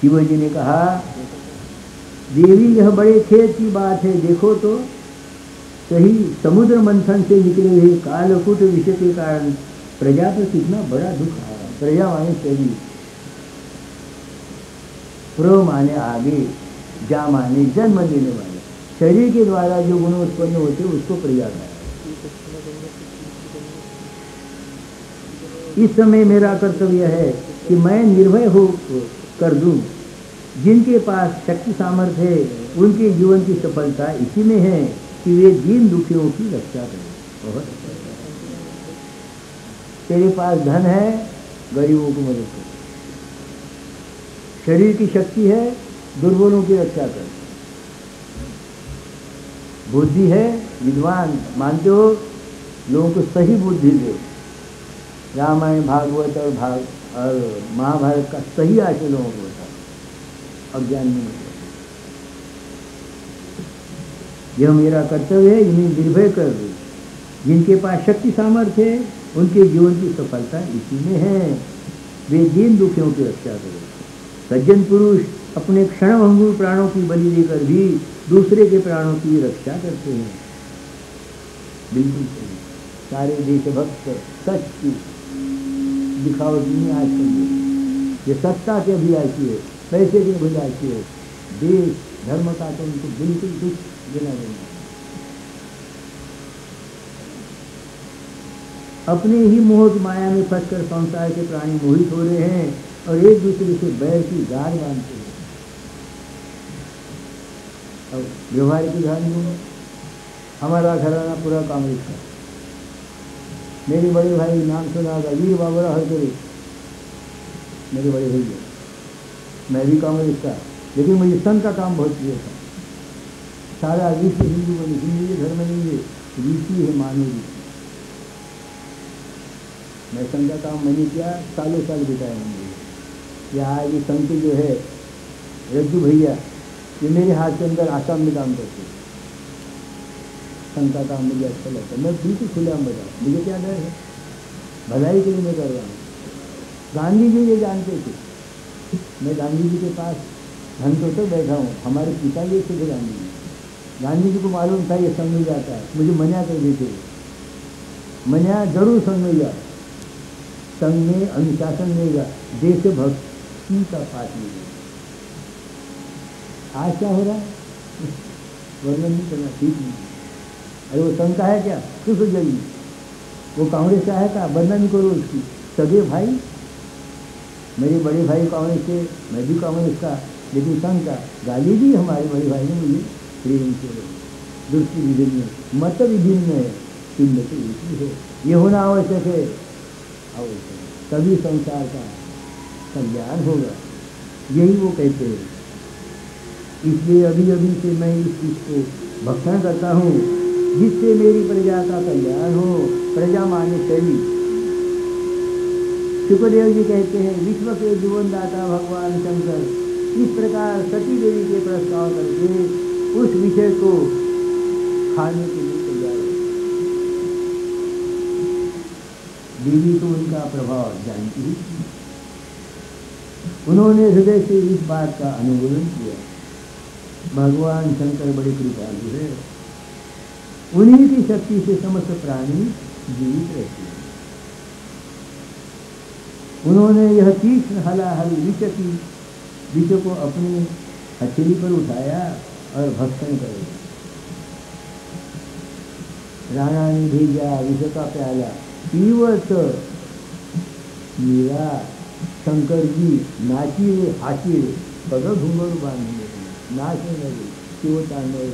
शिवजी ने कहा, देवी यह बड़े खेद की बात है, देखो तो सही समुद्र मंथन से निकले हुए कालकूट विष के कारण प्रजा पर कितना बड़ा दुख आया। प्रजा माने शरीर, प्र माने आगे, जा माने जन्म देने वाले, शरीर के द्वारा जो गुण उत्पन्न होते उसको प्रजा कहा। इस समय मेरा कर्तव्य है कि मैं निर्भय हो कर दूं। जिनके पास शक्ति सामर्थ्य है उनके जीवन की सफलता इसी में है कि वे दीन दुखियों की रक्षा करें। बहुत तेरे पास धन है, गरीबों को मदद कर, शरीर की शक्ति है, दुर्बलों की रक्षा कर, बुद्धि है, विद्वान मानते हो, लोगों को सही बुद्धि दो। रामायण भागवत और महाभारत का सही आशय लोगों को बताओ, अज्ञान नहीं होता। यह मेरा कर्तव्य है, इन्हें निर्भय कर दो। जिनके पास शक्ति सामर्थ्य है उनके जीवन की सफलता इसी में है, वे दीन दुखियों की रक्षा करें। सज्जन पुरुष अपने क्षणभंगुर प्राणों की बलि देकर भी दूसरे के प्राणों की रक्षा करते हैं। बिल्कुल सही। सारे देशभक्त सच की दिखावटी में आज समझे, ये सत्ता के अभिलाषी है, पैसे के अभिलाषी है, देश धर्म का तो उनको बिल्कुल कुछ देना देना। अपने ही मोह की माया में फंसकर संसार के प्राणी मोहित हो रहे हैं और एक दूसरे से बैर की गार बांधते हैं। अब व्यवहारिक उदाहरण दूंगा। हमारा घराना पूरा कांग्रेस का, मेरे बड़े भाई नाम सुना होगा, वीर बाबूराव हरकरे, मेरे बड़े भैया। मैं भी कांग्रेस का, लेकिन मुझे संघ का काम बहुत प्रिय था। सारा विश्व हिंदू बने, हिंदू धर्म नहीं है, ऋषि है, मानव ऋषि। मैं संघ का काम मैंने किया, सालों साल बिताया मैंने। यहाँ ये संघ जो है रज्जू भैया, ये मेरे हाथ के अंदर आसाम में काम करते। संघ का काम मुझे अच्छा लगता है, मैं बिल्कुल खुलेआम बताऊँ, मुझे क्या डर है, भलाई के लिए मैं कर रहा हूँ। गांधी जी ये जानते थे, मैं गांधी जी के पास घंटों तक बैठा हूँ। हमारे पिता ये थे गांधी जी। गांधी जी को मालूम था ये संघ में जाता है, मुझे मना कर देते, मना जरूर संघ में जा, संघ में अनुशासन लेगा, देशभक्ति का पाठ मिलेगा। आज क्या हो रहा है वर्णन नहीं करना ठीक नहीं। अरे वो संघ का है क्या, खुश हो जाइए। वो कांग्रेस का है क्या, वर्णन करो उसकी। सगे भाई, मेरे बड़े भाई कांग्रेस के, मैं भी कांग्रेस का, लेकिन संघ का गाली दी हमारे बड़े भाई ने मुझे प्रेम से। दृष्टि विभिन्न है, मत विभिन्न है, चिन्ह तो एक है। ये होना आवश्यक है, तभी संसार का कल्याण होगा, यही वो कहते हैं। इसलिए अभी अभी से मैं इस चीज को भक्षण करता हूँ जिससे मेरी प्रजा का कल्याण हो। प्रजा माने शरीर। शुक्रदेव जी कहते हैं, विश्व के जीवनदाता भगवान शंकर इस प्रकार सती देवी के प्रस्ताव करके उस विषय को खाने के लिए तैयार है। देवी तो उनका प्रभाव जानती ही, उन्होंने हृदय से इस बात का अनुमोदन किया। भगवान शंकर बड़े कृपालु है, उन्हीं की शक्ति से समस्त प्राणी जीवित रहते हैं। उन्होंने यह तीक्ष्ण हलाहल विष को अपनी हथेली पर उठाया और भक्षण कर दिया। राणा ने भेजा विष का प्याला, पीवत मीरा शंकर जी नाची रे हाची रे, पग घूंघरू बांधे नाचे लगे कि वो तांडव,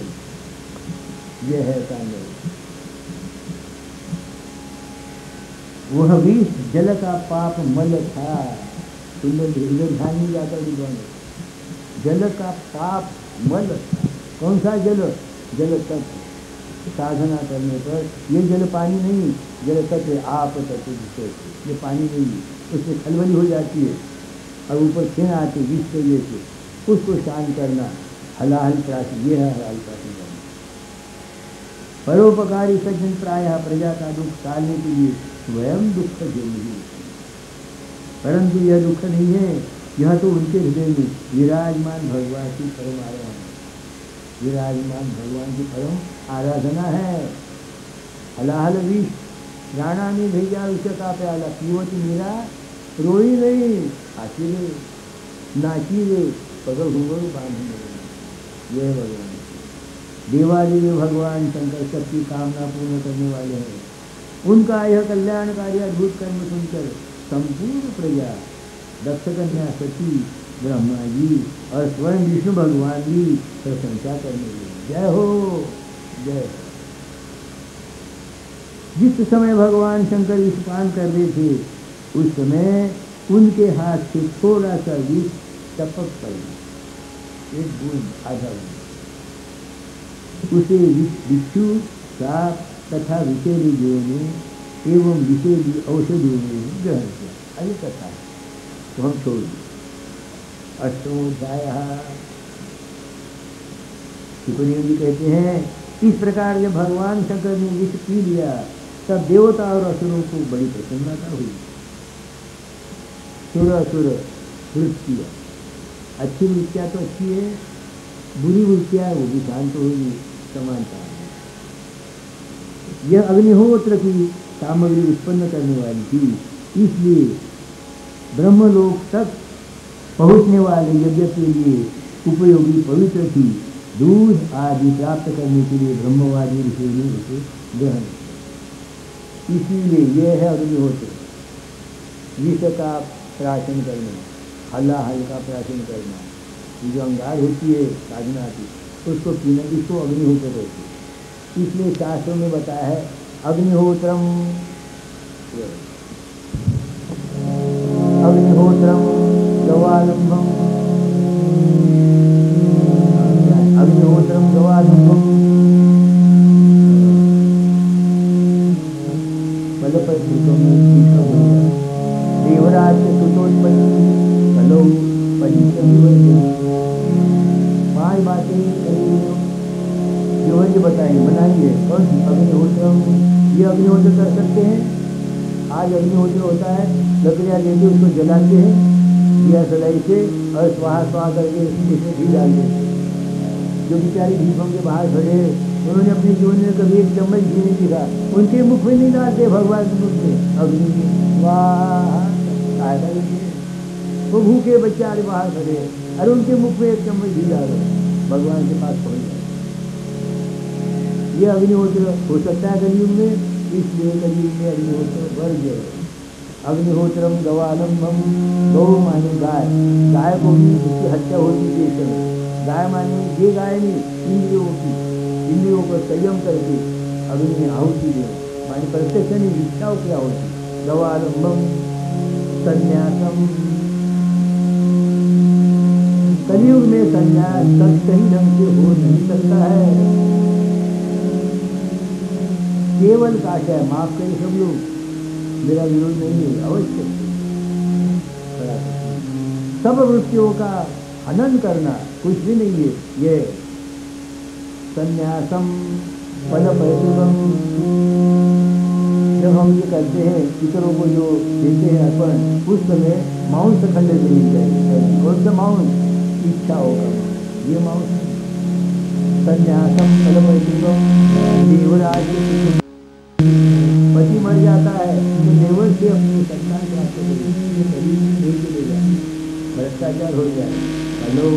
यह है तांडव। वह विष जल का पाप मल था। सुंदर इधर ध्यान नहीं जाता विद्वान, जल का पाप मल था। कौन सा जल? जल तत्व। साधना करने पर ये जल पानी नहीं, जल तत्व आप तत्व जिसे, ये पानी नहीं, उसमें खलबली हो जाती है और ऊपर फेन आती विष के जैसे, उसको शांत करना हलाहल प्राशन, ये है हलाहल प्राशन करना। परोपकारी सज्जन प्रायः प्रजा का दुख टालने के लिए स्वयं दुख झेली, परंतु यह दुख नहीं है यह तो उनके हृदय में विराजमान भगवान की परम आराधना, विराजमान भगवान की परम आराधना है। हलाहल विष राणा ने भेजा विष का प्याला, पीवत मीरा रोई नहीं, आती रे नाची रे, पगल घुंघरू बांधी रही। यह भगवान देवादेव भगवान शंकर सबकी कामना पूर्ण करने वाले हैं। उनका यह कल्याणकारी अद्भुत कर्म सुनकर संपूर्ण प्रजा, दक्ष कन्या सती, ब्रह्मा जी और स्वयं विष्णु भगवान भी प्रशंसा करने लगे। जय हो जय। जिस समय भगवान शंकर विषपान कर रहे थे उस समय उनके हाथ से थोड़ा सा विष टपक पड़ा, एक बूंद, आधा बूंद। उसे बिच्छू, सांप तथा विषैली जीवों ने एवं विषैली औषधियों ने ग्रहण किया। अभी कथा है तो हम छोड़ दें। अष्टमोध्याय सुखदेव जी कहते हैं, इस प्रकार जब भगवान शंकर ने विष पी लिया तब देवता और असुरों को बड़ी प्रसन्नता हुई। सुर असुर वृत्तियाँ, अच्छी वृत्तियाँ तो अच्छी है, बुरी वृत्तियाँ वो भी शांत होगी, समानता है। यह अग्निहोत्र की सामग्री उत्पन्न करने वाली थी, इसलिए ब्रह्मलोक तक पहुँचने वाले यज्ञ के लिए उपयोगी पवित्र थी। दूध आदि प्राप्त करने के लिए ब्रह्मवादी ऋषि ने उसे ग्रहण किया। इसीलिए यह है अग्निहोत्र, विष का प्राशन करना, हलाहल का प्राशन करना, ये जो अंगार होती है साधना की, उसको पीना, इसको अग्निहोत्र कहते हैं। इसलिए शास्त्रों में बताया है अग्निहोत्रम, अग्निहोत्रम गवालंबम, अग्निहोत्रम गवालंबम फलपत्रिकों में देवराज सुतोत्पन्न कलो पंचमी। 5 बातें जो बताएंगे, बनाइए। कौन सी? अग्निहोत्रम, ये अग्निहोत्र कर सकते हैं। आज अग्निहोत्र होता है, लकड़ियाँ लेके उसको जलाते हैं दिया सलाई से और स्वाहा स्वाहा करके उसमें घी डाल देते। जो बेचारी भीषम के बाहर खड़े, उन्होंने अपने जीवन में कभी एक चम्मच घी नहीं दिखा, उनके मुख में नहीं डालते भगवान के मुख में अग्नि में, वाह वो भूखे बेचारे बाहर खड़े, अरे उनके मुख में एक चम्मच घी डालो, भगवान के पास पहुँच जाए। ये अग्निहोत्र हो सकता है कलयुग में, इसलिए कलयुग में अग्निहोत्र बढ़ गए। अग्निहोत्रम गवालंबम, गौ माने गाय, गाय को भी उसकी हत्या होती थी इस समय। गाय माने ये गाय नहीं, इंद्रियों की, इंद्रियों को संयम करके अग्नि में आहुति दे, माने प्रत्यक्ष नहीं, इच्छाओं की आहुति। गवालंबम संन्यासम, कलयुग में संन्यास सही ढंग से हो नहीं सकता है, केवल काटा है। माफ करिए सब लोग, मेरा विरोध नहीं है, अवश्य सब वृत्तियों का हनन करना कुछ भी नहीं है। ये संन्यासम फल परिवम, जब हम ये करते हैं पितरों को जो देते हैं अर्पण, उस समय मांस खंड देनी चाहिए। कौन सा मांस? इच्छा होगा ये मांस। संन्यासम फल परिवम, देवराज पति मर जाता है तो देवर से अपनी संतान प्राप्त करेगा, भ्रष्टाचार हो जाए। हेलो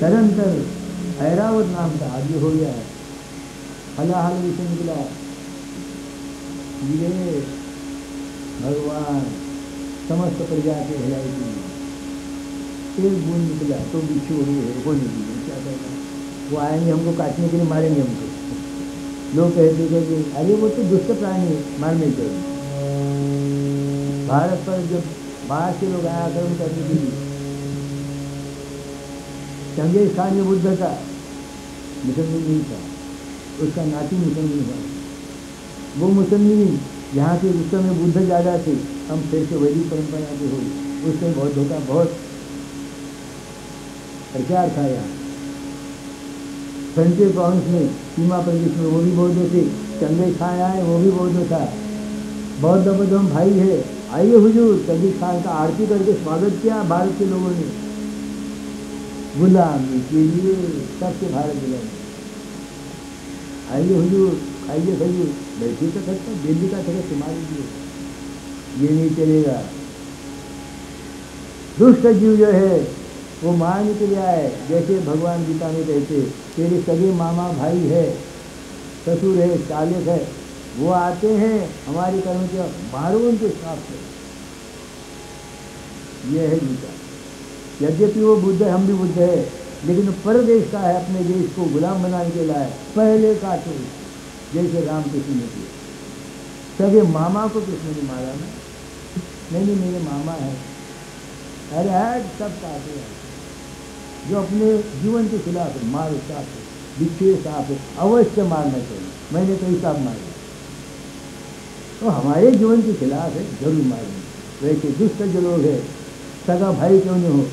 तदंतर ऐरावत नाम का आदि हो गया है। हलाहल विषय निकला, ये भगवान समस्त प्रजा के भलाई के लिए एक बूंद निकला तो बिच्छू हो गई, कोई नहीं, क्या करना, वो आएंगे हमको काटने के लिए, मारेंगे हमको। लोग कहते कि अरे वो तो दुष्ट प्राणी है, मारने चाहिए। भारत पर जब बाहर से लोग आया आक्रमण करने के लिए, चंगेज खान में बुद्ध था, मुसलमान नहीं था, उसका नाती मुसलमान था। वो मुसलमान जहाँ के उस समय बुद्ध ज़्यादा थे, हम फिर से वैदिक परंपरा के हो, उसमें बहुत धोखा, बहुत प्रचार था। यहाँ संजय वंश में सीमा प्रदेश में वो भी बौद्ध थे, चंगे खान आए, वो भी बौद्ध था, बौद्ध हम भाई है, आइए हुजूर। चंगे खान का आरती करके स्वागत किया भारत के लोगों ने, गुलामी के लिए सबसे भारत गुलामी। आइए हुजूर, खाइए खाइए, बैठिए तो सकता, दिल्ली का तरह सुमा लीजिए, ये नहीं चलेगा। दुष्ट जीव जो है वो मारने के लिए आए, जैसे भगवान गीता में कहते, तेरे सगे मामा भाई है, ससुर है, चालक है, वो आते हैं हमारे कर्म के, मारो उनके साथ है। यह है गीता। यद्यपि वो बुद्ध है, हम भी बुद्ध है, लेकिन परदेश का है, अपने देश को गुलाम बनाने के लिए पहले काटो, जैसे राम कृष्ण ने किया। सगे मामा को कृष्ण ने मारा ना, नहीं मेरे मामा है, अरे है सब काटे हैं। जो अपने जीवन के खिलाफ है, मार साफ है, विच्छेद साफ है, अवश्य मारना चाहिए। मैंने कई साफ मारे, तो हमारे जीवन के खिलाफ है, जरूर मारेंगे। वैसे दुष्ट जो लोग है, सगा भाई क्यों नहीं हो,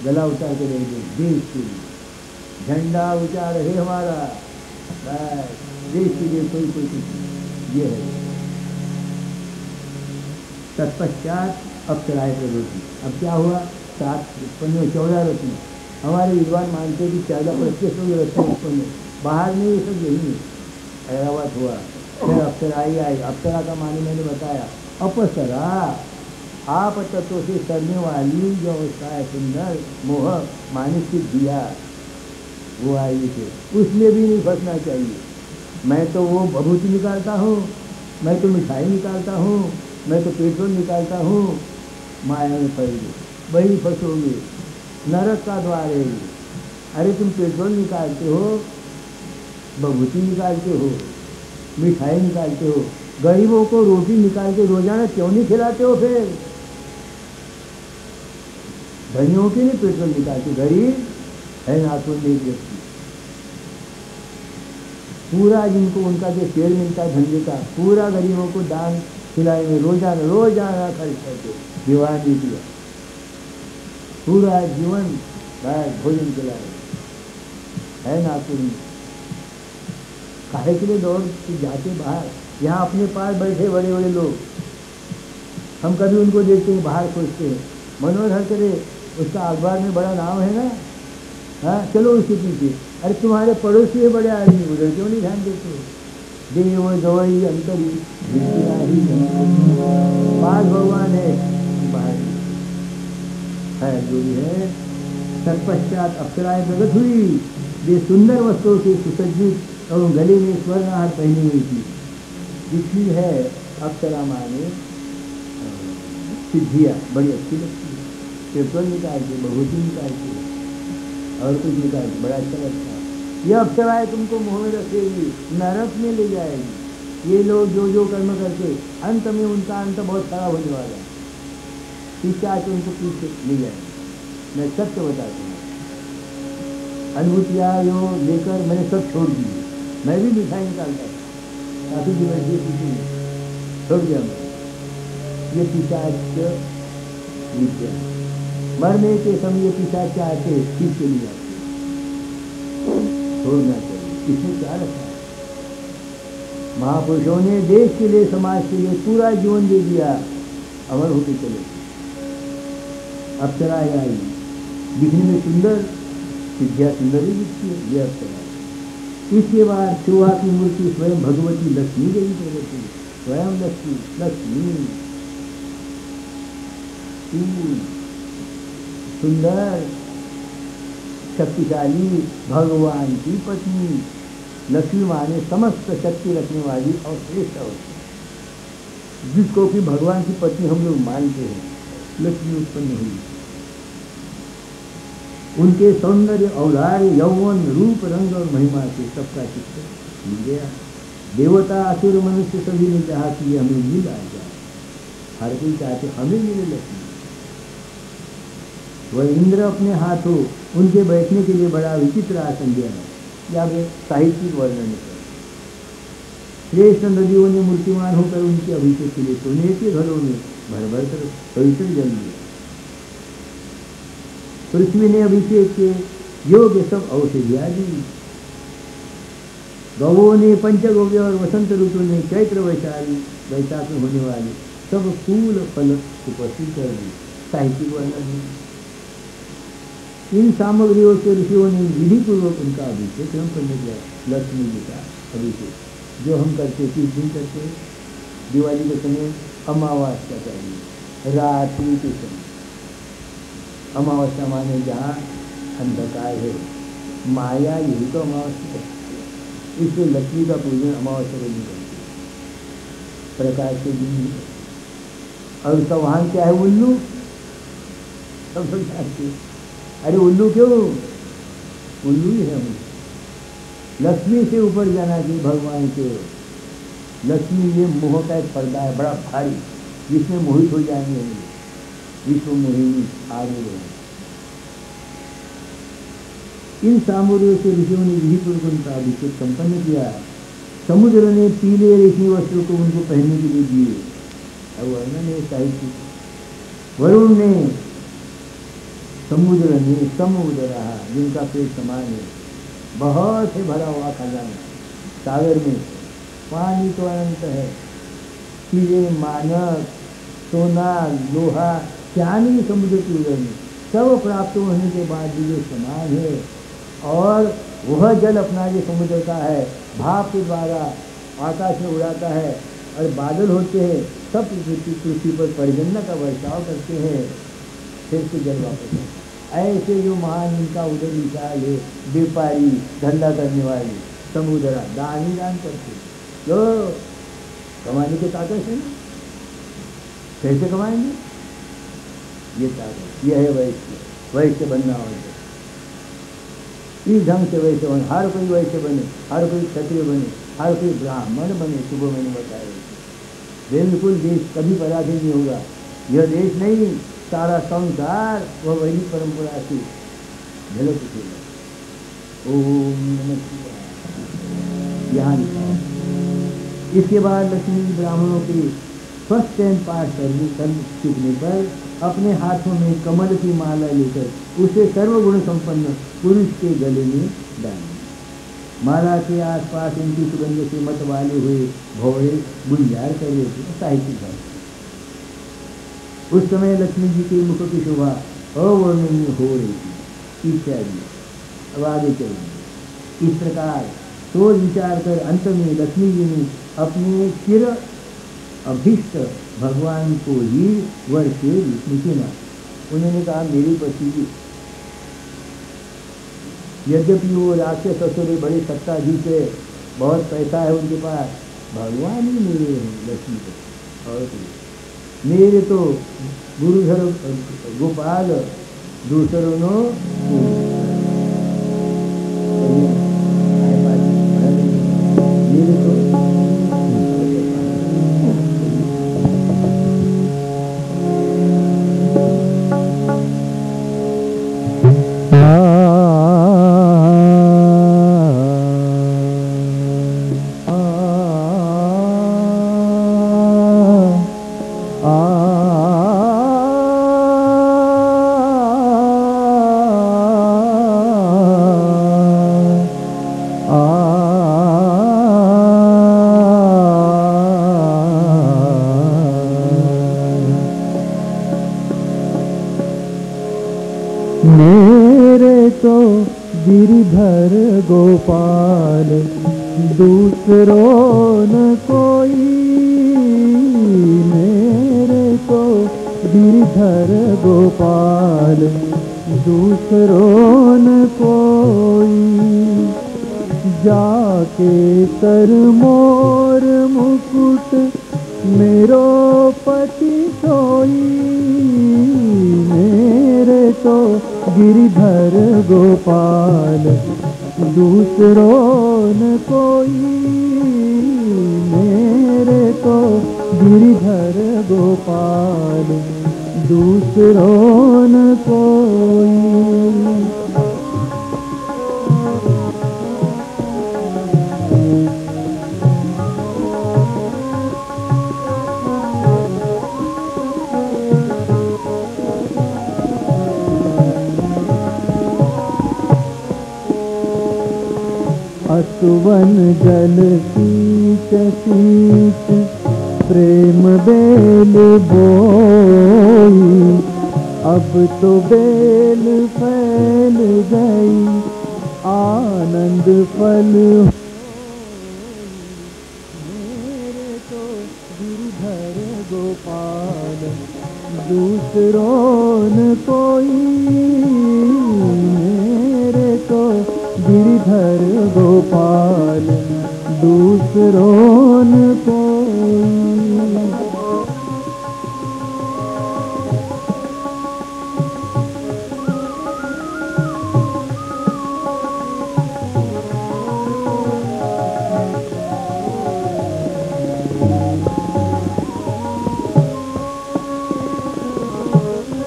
गला उतार के रहेंगे देश के लिए, झंडा ऊंचा रहे हमारा, बस देश के लिए कोई कुछ। ये है तत्पश्चात अप्सराय प्रवृत्ति। अब क्या हुआ, 7 उत्पन्न 14 रत्न। हमारे विद्वान मानते कि 14% रत्न उत्पन्न, बाहर में ये सब यही है। ऐरावत हुआ, फिर अप्सराई आई। अप्सरा का मानी मैंने बताया, अपसरा आप तत्व से करने वाली जो अवस्था है सुंदर, मोह मानिस की दिया, वो आई थे। उसमें भी नहीं फंसना चाहिए। मैं तो वो भभूति निकालता हूँ, मैं तो मिठाई निकालता हूँ, मैं तो पेट्रोल निकालता हूँ, माया में पड़ गए, वही फंसोगे, नरक का द्वार है। अरे तुम पेट्रोल निकालते हो, भभूति निकालते हो, मिठाई निकालते हो, गरीबों को रोटी निकाल के रोजाना क्यों नहीं खिलाते हो? फिर धनियों के लिए पेट्रोल निकालते, गरीब है नाखून नहीं व्यक्ति, पूरा जिनको उनका जो शेयर मिलता है धंधे का, पूरा गरीबों को दान खिलाएंगे, रोजाना खर्च करके, विवाह नहीं किया, पूरा जीवन भोजन खिलाए, है नाखून। काहे के लिए दौड़ जाते बाहर? यहाँ अपने पास बैठे बड़े बड़े लोग, हम कभी उनको देखते हैं बाहर खोजते हैं, मनोहर हरकरे उसका अखबार में बड़ा नाम है ना, हाँ चलो उसके पीछे। अरे तुम्हारे पड़ोसी है बड़े आदमी, उधर क्यों नहीं ध्यान देते हो? देव गवई अंतरी पास भगवान है, बाहर है जो भी है। तत्पश्चात अप्सराएं प्रकट हुई, वे सुंदर वस्त्रों से सुसज्जित और गले में स्वर्णहार पहनी हुई थी। जितनी है अप्सरा माने सिद्धियाँ बड़ी अच्छी लगती है, पेट्रोल निकालते, भभूति निकालते और कुछ निकालते, बड़ा अच्छा लगता है। यह अप्सराएं तुमको मोह में रखेगी, नरक में ले जाएगी। ये लोग जो जो कर्म करके अंत में उनका अंत बहुत खराब होने वाला है, पीछे आके उनको पीछे ले जाएंगे। मैं सत्य बताता हूँ, अनुभूतियाँ जो लेकर मैंने सब छोड़ दी। मैं भी मिठाई निकालता था, काफी दिवसीय पीछे छोड़ दिया मैं। ये पिशाच विद्या, मरने के समय ये पिशाच आते ठीक के लिए आते, छोड़ना चाहिए। इसमें क्या रखा है? महापुरुषों ने देश के लिए, समाज के लिए पूरा जीवन दे दिया, अमर होके चले। अप्सरा आई, दिखने में सुंदर, विद्या सुंदर ही दिखती है, ये अप्सरा। इसके बाद शोभा की मूर्ति स्वयं भगवती लक्ष्मी देवी प्रकट हुई, स्वयं लक्ष्मी सुंदर शक्तिशाली भगवान की पत्नी लक्ष्मी माने समस्त शक्ति रखने वाली और श्रेष्ठ अवस्था, जिसको कि भगवान की पत्नी हम लोग मानते हैं, लक्ष्मी उत्पन्न हुई। उनके सौंदर्य, औदार्य, यौवन, रूप, रंग और महिमा से सबका चित्त मिल गया। देवता, असुर, मनुष्य सभी ने चाहा कि हमें मिल आ जाए, हर कोई चाहते हमें मिले लक्ष्मी। वह इंद्र अपने हाथों उनके बैठने के लिए बड़ा विचित्र आसन दिया है, या वे साहित्यिक वर्णन है। श्रेष्ठ नदियों ने मूर्तिमान होकर उनके अभिषेक के लिए सोने के घरों में भर भर कर पवित्र जल दिया। पृथ्वी ने अभिषेक के योग्य सब औषधियाँ दी। गवों ने पंचगव्य और वसंत ऋतु ने चैत्र वैशाख में होने वाले सब फूल फल उपस्थित कर दी। साहित्यिक वर्णन है। इन सामग्रियों से ऋषियों ने विधि पूर्वक उनका अभिषेक करने दिया। लक्ष्मी जी का अभिषेक जो हम करते 30 दिन करते हैं। दिवाली के समय अमावस्या चाहिए, रात्रि के समय। अमावस्या माने जहाँ अंधकार है, माया, यही तो अमावस्या है। इसलिए लक्ष्मी का पूजन अमावस्या को नहीं करते, प्रकाश के दिन नहीं करते। और उसका वहाँ क्या है? उल्लू। सब जानते। अरे उल्लू क्यों? उल्लू ही है हम। लक्ष्मी से ऊपर जाना चाहिए भगवान के। लक्ष्मी ये मोह का एक पर्दा है बड़ा भारी, जिसमें मोहित हो जाएंगे। विश्व मोहिनी आगे रहे। इन सामग्रियों से ऋषियों ने विधि पूर्वक उनका अभिषेक संपन्न किया। समुद्र ने पीले रेशमी वस्त्र को उनको पहनने के लिए दिए। अब वर्णन है साहित्य। वरुण ने, समुद्र ने समुद्र रहा जिनका पेट समान है, बहुत है भरा हुआ खजाना। सागर में पानी तो अनंत है। हीरे, मानक, सोना, लोहा, चांदी समुद्र के उदर में सब प्राप्त होने के बाद भी जो समान है, और वह जल अपना जो समुद्र का है भाप के द्वारा आकाश में उड़ाता है और बादल होते हैं, सब पृथ्वी पर पर्जन्य का बर्ताव करते हैं, फिर से जल वापस आता है। ऐसे जो महान इनका उदय विशाल है, व्यापारी, धंधा करने वाले, समुद्र दान ही दान करते जो कमाने की ताकत है ना। कैसे कमाएंगे? ये ताकत, यह है वैश्य। वैश्य बनना हो इस ढंग से वैसे बने। हर कोई वैसे बने, हर कोई क्षत्रिय बने, हर कोई ब्राह्मण बने। सुबह मैंने बताया बिल्कुल देश कभी पराधीन नहीं होगा। यह देश नहीं, सारा संसार वह वैदिक परंपरा से झलक उठेगा। ओम नमः शिवाय यहाँ लिखा। इसके बाद लक्ष्मी ब्राह्मणों के फर्स्ट टाइम पाठ सीखने पर अपने हाथों में कमल की माला लेकर उसे सर्वगुण संपन्न पुरुष के गले में डाली। माला के आसपास इनकी सुगंध से मत वाले हुए भौरे गुंजार कर रहे थे। साहित्यिक है। उस समय लक्ष्मी जी के मुख की शोभा अवर्णनीय हो रही थी। इत्यादि। अब आगे चलेंगे। इस प्रकार सोच विचार कर अंत में लक्ष्मी जी ने अपने चिर अभीष्ट भगवान को ही वर से निचुना। उन्होंने कहा मेरी पति जी, यद्यपि वो राक्षस असुर बड़े सत्ताधीश है, बहुत पैसा है उनके पास, भगवान ही मेरे हैं लक्ष्मी को। और मेरे तो गुरुधर गोपाल, दूसरों नो मेरे तो गिरिधर गोपाल दूसरों न कोई, मेरे तो गिरिधर गोपाल दूसरों न कोई। जाके तर मोर मुकुट मेरो पति सोई, मेरे तो गिरिधर गोपाल दूसरों न कोई, मेरे तो गिरिधर गोपाल दूसरों न कोई। सुवन जल सींच सींच प्रेम बेल बोई, अब तो बेल फैल गई आनंद फल मेरे तो गिरधर गोपाल दूसरों न कोई, मेरे तो गिरधर गोपाल दूसरों न कोई।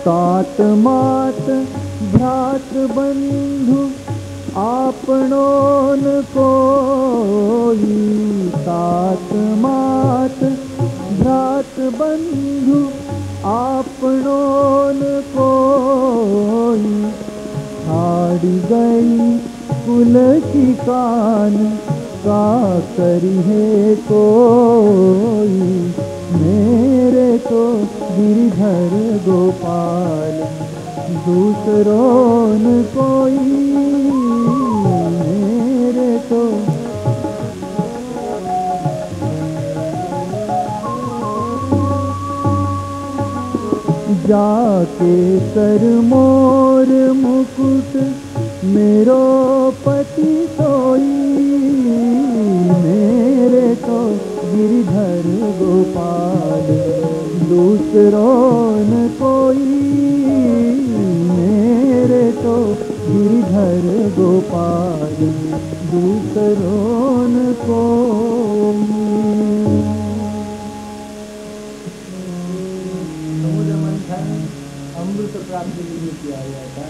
तात मात भ्रात बंधु आपनों न कोई, तात मात भ्रात बंधु आपनों न कोई, हारी गई कुल की कान का करिहे कोई, मेरे तो गिरधर गोपाल दूसरों न कोई, मेरे तो जाके कर मोर मुकुट मेरो पति सोई, मेरे तो गिरधर गोपाल दूसरों न कोई, मेरे तो गिरधर गोपाल दूसरों न कोई। समुद्र मंथन अमृत प्राप्ति के लिए किया गया था।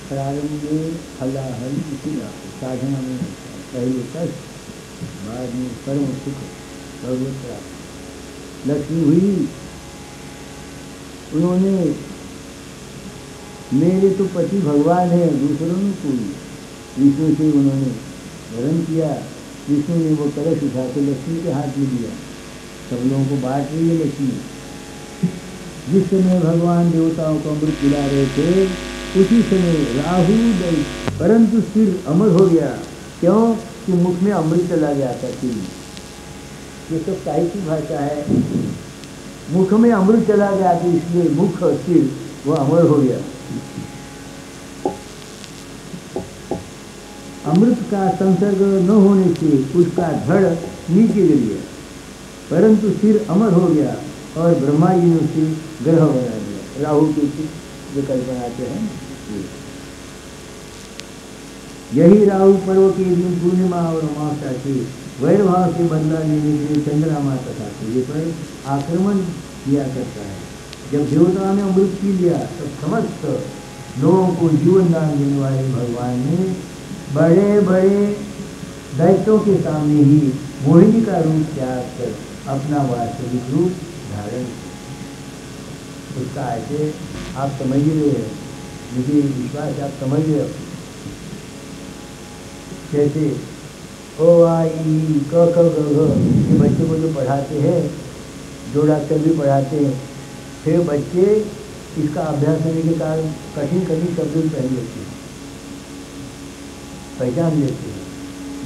प्रारंभ में हलाहल इसीला साधना में पहले कष्ट, बाद में परम सुख भगवत प्राप्ति। लक्ष्मी हुई, उन्होंने मेरे तो पति भगवान है दूसरों में कोई, विष्णु से उन्होंने वरण किया। विष्णु ने वो कलश उठा के लक्ष्मी के हाथ में दिया, सब लोगों को बांट रही है लक्ष्मी। जिस समय भगवान देवताओं को अमृत पिला रहे थे उसी समय राहु गई, परंतु सिर अमर हो गया। क्यों कि मुख में अमृत चला गया था। सिर ये तो काय की भाषा है, मुख में अमृत चला गया तो इसलिए मुख और सिर वो अमर हो गया। अमृत का संसर्ग न होने से उसका धड़ नीचे गिर गया, परंतु सिर अमर हो गया और ब्रह्मा जी ने उसे ग्रह बना दिया। राहु के जो कल्पनाते हैं यही राहु पर्व के दिन पूर्णिमा और अमावस्या के वैरभाव से बदला लेने के लिए चंद्रमा तथा सूर्य पर आक्रमण किया करता है। जब देवता ने अमृत पी लिया तब समस्त लोगों को जीवन दान देने वाले भगवान ने बड़े बड़े दैत्यों के सामने ही मोहिनी का रूप त्याग कर अपना वास्तविक रूप धारण किया। उसका ऐसे आप समझ रहे हैं, मुझे विश्वास आप समझ रहे हो। जैसे ओ आ ई क ख ग घ ये बच्चों को जो पढ़ाते हैं, जो डॉक्टर भी पढ़ाते हैं, फिर बच्चे इसका अभ्यास करने के कारण कठिन कठिन शब्द भी पहन लेते हैं, पहचान लेते हैं।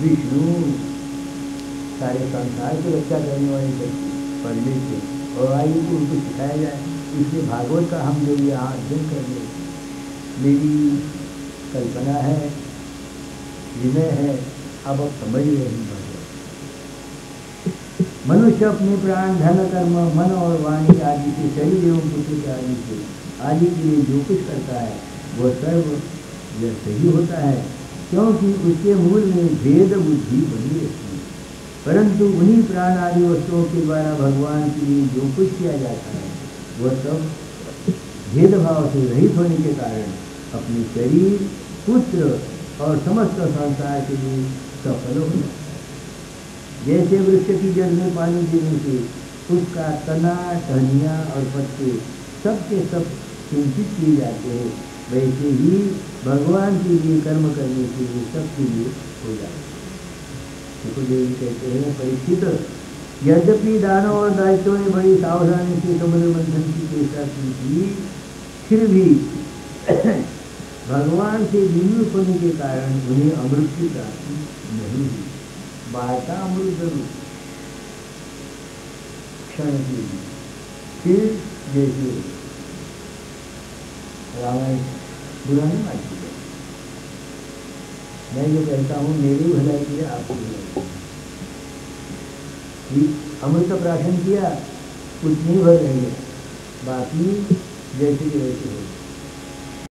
विष्णु सारे संसार की रक्षा करने वाले बच्चे पढ़ लेते हैं और आयु को उनको सिखाया जाए। इसलिए भागवत का हम लोग यहाँ अध्ययन कर ले। मेरी कल्पना है, विनय है, अब आप समझ रहे हैं भगवत। मनुष्य अपने प्राण धन कर्म मन और वाणी आदि से शरीर एवं पुत्र आदि से आदि के लिए जो कुछ करता है वह सर्व यह सही होता है, क्योंकि उसके मूल में भेद बुद्धि बनी रहती है। परंतु उन्हीं प्राण आदि वस्तुओं के द्वारा भगवान के लिए जो कुछ किया जाता है वह सब भेदभाव से रहित होने के कारण अपने शरीर पुत्र और समस्त संसार के लिए सफल हो। जैसे वृक्ष की जड़ में पानी देने से उसका तना टहनियाँ और पत्ते सबके सब सिंचित किए जाते हैं, वैसे ही भगवान के लिए कर्म करने से ये सबके लिए हो जाता है। सुखदेव कहते हैं परीक्षित, यद्यपि दानव और दायित्व ने बड़ी सावधानी से समुद्र मंथन की चेष्टा की थी, फिर भी भगवान से विमुख होने के कारण उन्हें अमृत की प्राप्ति नहीं हुई। बाटा अमृत जरूर क्षण के लिए। फिर जैसे रामायण बुरा नहीं मानती, मैं जो कहता हूँ मेरी भलाई के लिए आपको भलाई, अमृत प्राशन किया, कुछ नहीं भर रही है, बाकी जैसे कि वैसे हो